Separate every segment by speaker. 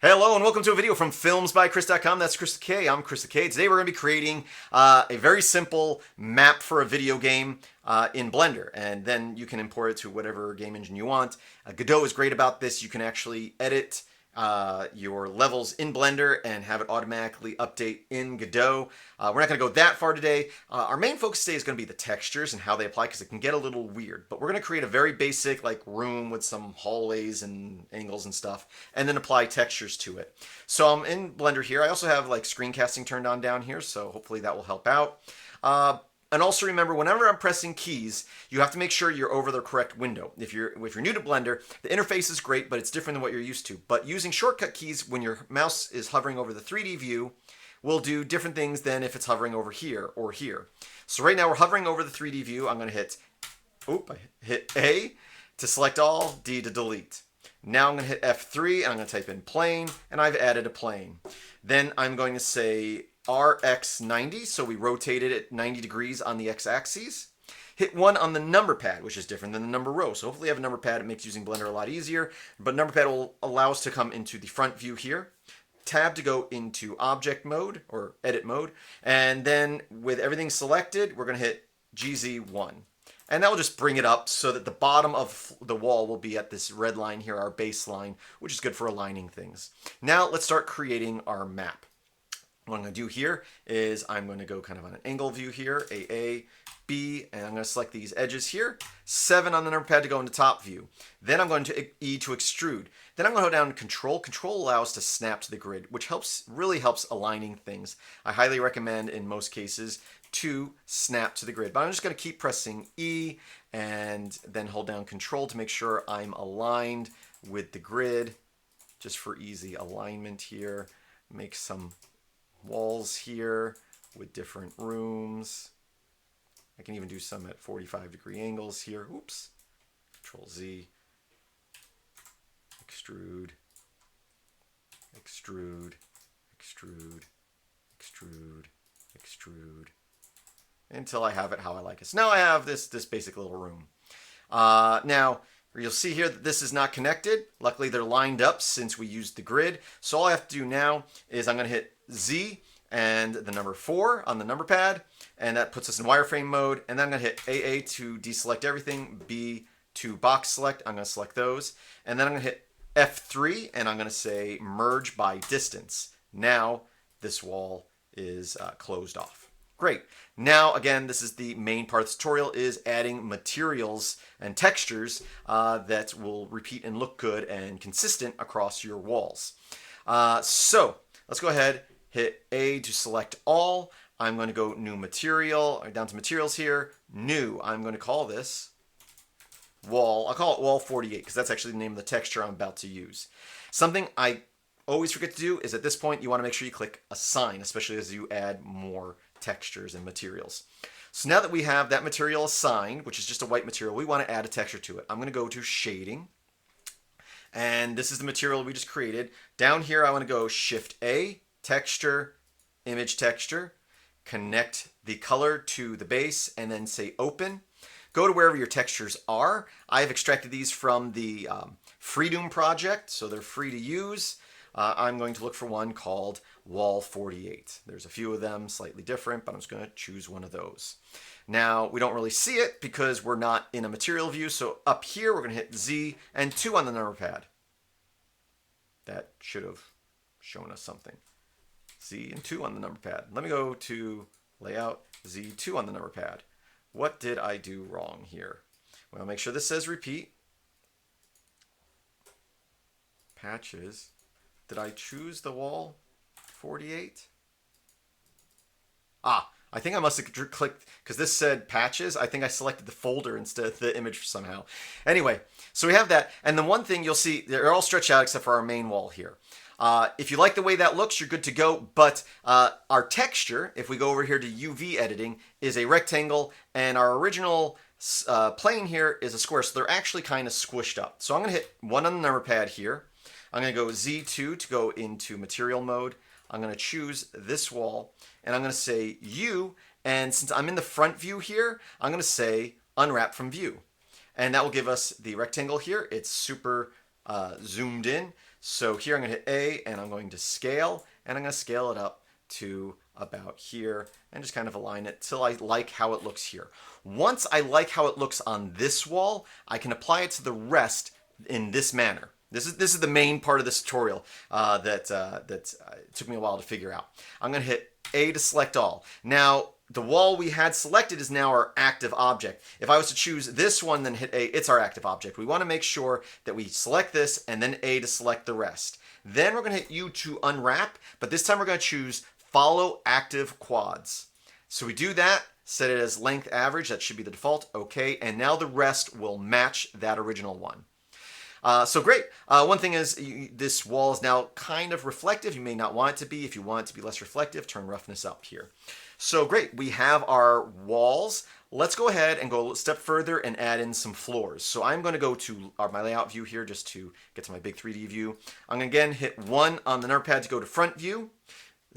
Speaker 1: Hello and welcome to a video from filmsbychris.com. That's Chris the K. I'm Chris the K. Today we're going to be creating a very simple map for a video game in Blender, and then you can import it to whatever game engine you want. Godot is great about this. You can actually edit your levels in Blender and have it automatically update in Godot. We're not going to go that far today. Our main focus today is going to be the textures and how they apply, because it can get a little weird. But we're going to create a very basic room with some hallways and angles and stuff, and then apply textures to it. So I'm in Blender here. I also have screencasting turned on down here, so hopefully that will help out. And also remember, whenever I'm pressing keys, you have to make sure you're over the correct window. If you're new to Blender, the interface is great, but it's different than what you're used to. But using shortcut keys when your mouse is hovering over the 3D view will do different things than if it's hovering over here or here. So right now we're hovering over the 3D view. I'm going to hit A to select all, D to delete. Now I'm going to hit F3 and I'm going to type in plane, and I've added a plane. Then I'm going to say RX90, so we rotated it 90 degrees on the x-axis. Hit 1 on the number pad, which is different than the number row. So hopefully you have a number pad. It makes using Blender a lot easier. But number pad will allow us to come into the front view here. Tab to go into object mode or edit mode. And then with everything selected, we're going to hit GZ1. And that will just bring it up so that the bottom of the wall will be at this red line here, our baseline, which is good for aligning things. Now let's start creating our map. What I'm going to do here is I'm going to go kind of on an angle view here, AA, B, and I'm going to select these edges here. 7 on the number pad to go into top view. Then I'm going to E to extrude. Then I'm going to go down to Control. Control allows us to snap to the grid, which really helps aligning things. I highly recommend in most cases to snap to the grid. But I'm just going to keep pressing E and then hold down Control to make sure I'm aligned with the grid, just for easy alignment here. Make some walls here with different rooms. I can even do some at 45-degree angles here. Oops. Control Z. Extrude. Extrude. Extrude. Extrude. Extrude. Until I have it how I like it. So now I have this basic little room. Now, you'll see here that this is not connected. Luckily, they're lined up since we used the grid. So all I have to do now is I'm going to hit Z and the number 4 on the number pad, and that puts us in wireframe mode. And then I'm going to hit AA to deselect everything, B to box select. I'm going to select those. And then I'm going to hit F3, and I'm going to say merge by distance. Now this wall is closed off. Great. Now, again, this is the main part of the tutorial, is adding materials and textures that will repeat and look good and consistent across your walls. So let's go ahead, hit A to select all. I'm going to go new material, or down to materials here, new. I'm going to call this wall. I'll call it wall 48 because that's actually the name of the texture I'm about to use. Something I always forget to do is at this point you want to make sure you click assign, especially as you add more textures and materials. So now that we have that material assigned, which is just a white material, we want to add a texture to it. I'm going to go to shading, and this is the material we just created. Down here I want to go Shift A, texture, image texture, connect the color to the base, and then say open. Go to wherever your textures are. I've extracted these from the Freedoom project, so they're free to use. I'm going to look for one called Wall 48. There's a few of them, slightly different, but I'm just going to choose one of those. Now, we don't really see it because we're not in a material view, so up here we're going to hit Z and 2 on the number pad. That should have shown us something. Z and 2 on the number pad. Let me go to Layout, Z2 on the number pad. What did I do wrong here? Well, make sure this says repeat. Patches. Did I choose the wall 48? I think I must have clicked, because this said patches. I think I selected the folder instead of the image somehow. Anyway, so we have that. And the one thing you'll see, they're all stretched out except for our main wall here. If you like the way that looks, you're good to go. But our texture, if we go over here to UV editing, is a rectangle. And our original plane here is a square. So they're actually kind of squished up. So I'm going to hit 1 on the number pad here. I'm going to go Z2 to go into material mode. I'm going to choose this wall, and I'm going to say U, and since I'm in the front view here, I'm going to say unwrap from view. And that will give us the rectangle here. It's super zoomed in. So here I'm going to hit A and I'm going to scale, and I'm going to scale it up to about here and just kind of align it till I like how it looks here. Once I like how it looks on this wall, I can apply it to the rest in this manner. This is the main part of this tutorial that took me a while to figure out. I'm going to hit A to select all. Now, the wall we had selected is now our active object. If I was to choose this one, then hit A, it's our active object. We want to make sure that we select this and then A to select the rest. Then we're going to hit U to unwrap, but this time we're going to choose follow active quads. So we do that, set it as length average, that should be the default, okay, and now the rest will match that original one. So great. One thing is this wall is now kind of reflective. You may not want it to be. If you want it to be less reflective, turn roughness up here. So great. We have our walls. Let's go ahead and go a step further and add in some floors. So I'm going to go to my layout view here just to get to my big 3D view. I'm going to again hit 1 on the number pad to go to front view,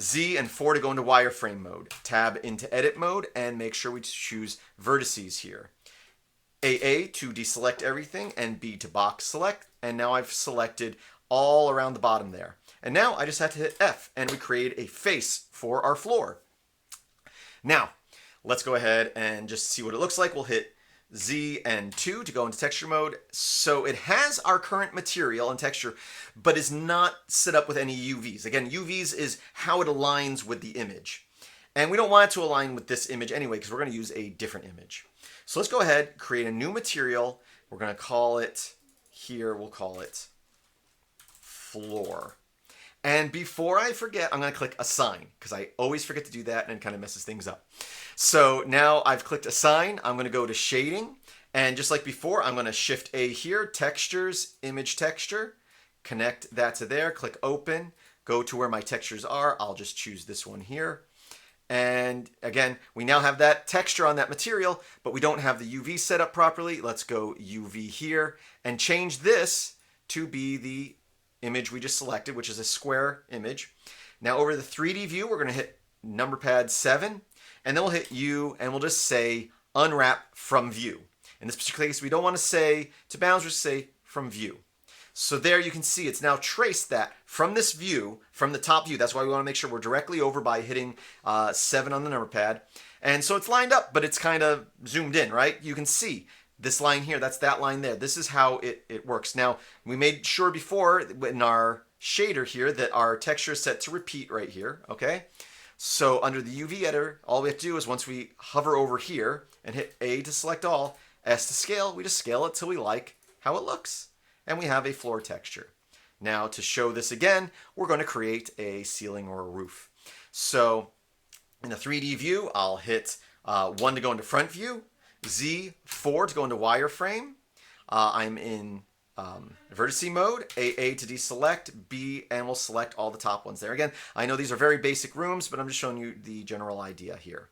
Speaker 1: Z and 4 to go into wireframe mode. Tab into edit mode and make sure we choose vertices here. AA to deselect everything and B to box select, and now I've selected all around the bottom there. And now I just have to hit F and we create a face for our floor. Now let's go ahead and just see what it looks like. We'll hit Z and 2 to go into texture mode. So it has our current material and texture, but is not set up with any UVs. Again, UVs is how it aligns with the image. And we don't want it to align with this image anyway because we're going to use a different image. So let's go ahead, create a new material. We're going to call it, here we'll call it floor. And before I forget, I'm going to click assign because I always forget to do that and it kind of messes things up. So now I've clicked assign. I'm going to go to shading. And just like before, I'm going to shift A here, textures, image texture, connect that to there, click open, go to where my textures are. I'll just choose this one here. And again, we now have that texture on that material, but we don't have the UV set up properly. Let's go UV here and change this to be the image we just selected, which is a square image. Now over the 3D view, we're going to hit number pad 7, and then we'll hit U, and we'll just say unwrap from view. In this particular case, we don't want to say to bounds, just say from view. So there you can see it's now traced that from this view, from the top view. That's why we want to make sure we're directly over by hitting 7 on the number pad. And so it's lined up, but it's kind of zoomed in, right? You can see this line here, that's that line there. This is how it works. Now, we made sure before in our shader here that our texture is set to repeat right here, okay? So under the UV editor, all we have to do is once we hover over here and hit A to select all, S to scale, we just scale it till we like how it looks. And we have a floor texture. Now to show this again, we're going to create a ceiling or a roof. So in the 3D view, I'll hit 1 to go into front view, Z, 4 to go into wireframe. I'm in vertice mode, AA to deselect, B, and we'll select all the top ones there. Again, I know these are very basic rooms, but I'm just showing you the general idea here.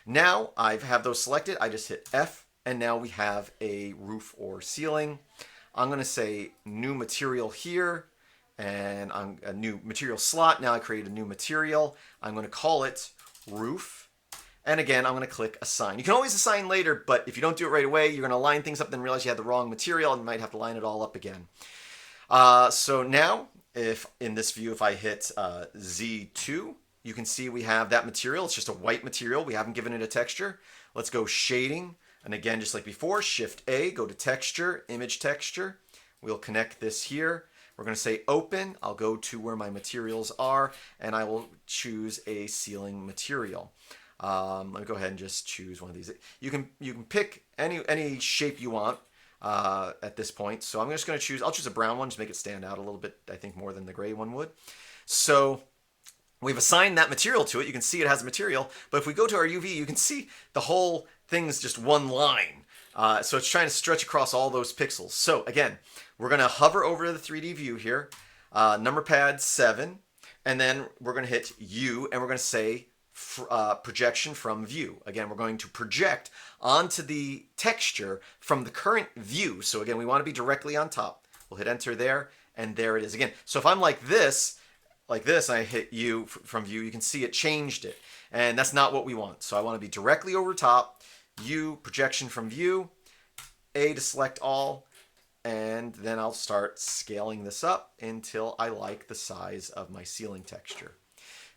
Speaker 1: Now I have those selected, I just hit F, and now we have a roof or ceiling. I'm going to say new material here, and I'm a new material slot. Now I create a new material. I'm going to call it roof. And again, I'm going to click assign. You can always assign later, but if you don't do it right away, you're going to line things up, then realize you had the wrong material and you might have to line it all up again. So now, if in this view, if I hit Z2, you can see we have that material. It's just a white material. We haven't given it a texture. Let's go shading. And again, just like before, Shift A, go to texture, image texture. We'll connect this here. We're going to say open. I'll go to where my materials are, and I will choose a ceiling material. Let me go ahead and just choose one of these. You can pick any shape you want at this point. So I'm just going to choose. I'll choose a brown one to make it stand out a little bit. I think more than the gray one would. So we've assigned that material to it. You can see it has a material. But if we go to our UV, you can see the whole thing is just one line. So it's trying to stretch across all those pixels. So again, we're going to hover over the 3D view here, number pad 7, and then we're going to hit U, and we're going to say projection from view. Again, we're going to project onto the texture from the current view. So again, we want to be directly on top. We'll hit enter there, and there it is again. So if I'm like this, I hit U from view, you can see it changed it. And that's not what we want. So I want to be directly over top, U, projection from view, A to select all, And then I'll start scaling this up until I like the size of my ceiling texture.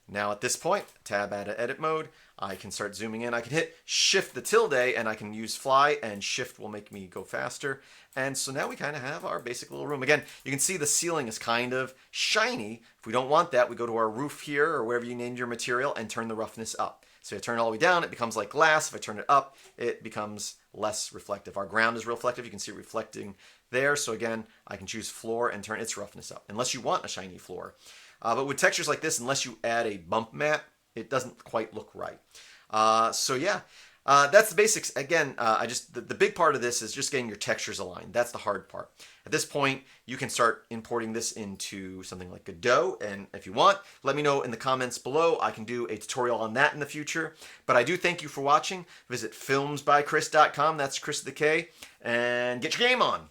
Speaker 1: Now at this point, tab out of edit mode, I can start zooming in. I can hit shift the tilde and I can use fly, and shift will make me go faster. And so now we kind of have our basic little room. Again, you can see the ceiling is kind of shiny. If we don't want that, we go to our roof here or wherever you named your material and turn the roughness up. So if I turn it all the way down, it becomes like glass. If I turn it up, it becomes less reflective. Our ground is reflective. You can see it reflecting there. So again, I can choose floor and turn its roughness up, unless you want a shiny floor. But with textures like this, unless you add a bump map, it doesn't quite look right. So yeah, that's the basics. Again, the big part of this is just getting your textures aligned. That's the hard part. At this point, you can start importing this into something like Godot, and if you want, let me know in the comments below. I can do a tutorial on that in the future. But I do thank you for watching. Visit filmsbychris.com, that's Chris with the K, and get your game on.